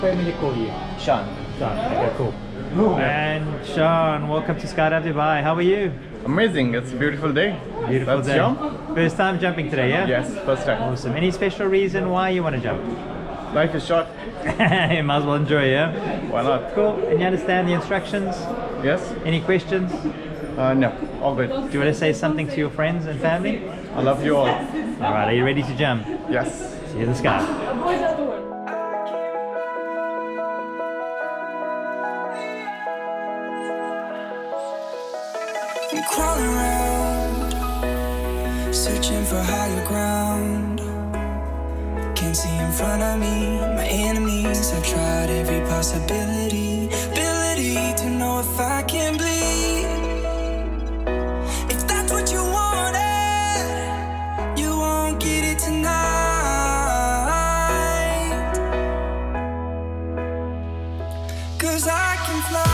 What do you call you? Shaan. Shaan. Okay, cool. And Sean, welcome to Skydive Dubai. How are you? Amazing, it's a beautiful day. Beautiful Let's day. jump. First time jumping today, yeah? Yes, first time. Awesome. Any special reason why you want to jump? Life is short. You might as well enjoy, yeah? Why not? Cool. And you understand the instructions? Yes? Any questions? No, all good. Do you want to say something to your friends and family? I love you all. Alright, are you ready to jump? Yes. See you in the sky. I'm crawling around, searching for higher ground. Can't see in front of me, my enemies. I've tried every possibility, ability to know if I can bleed. If that's what you wanted, you won't get it tonight. 'Cause I can fly.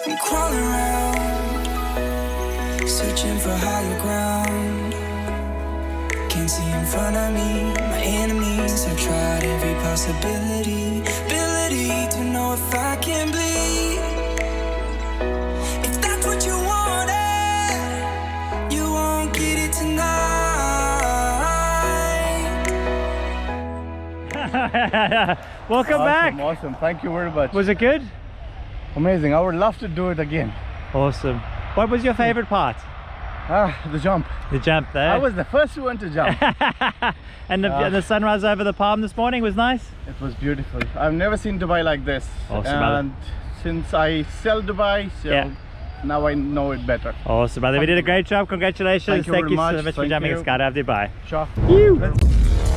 I'm crawling around, searching for higher ground. Can't see in front of me, my enemies. I've tried every possibility, ability to know if I can bleed. If that's what you wanted, you won't get it tonight. Welcome back. Awesome, thank you very much. Was it good? Amazing, I would love to do it again. Awesome. What was your favorite part? The jump. The jump there. I was the first one to jump. And the sunrise over the palm this morning was nice? It was beautiful. I've never seen Dubai like this. Awesome, and since I sell Dubai, so now I know it better. Awesome, brother. We did a great job. Congratulations. Thank you very much. So much for Thank jumping you. at Skydive Dubai. Sure. You.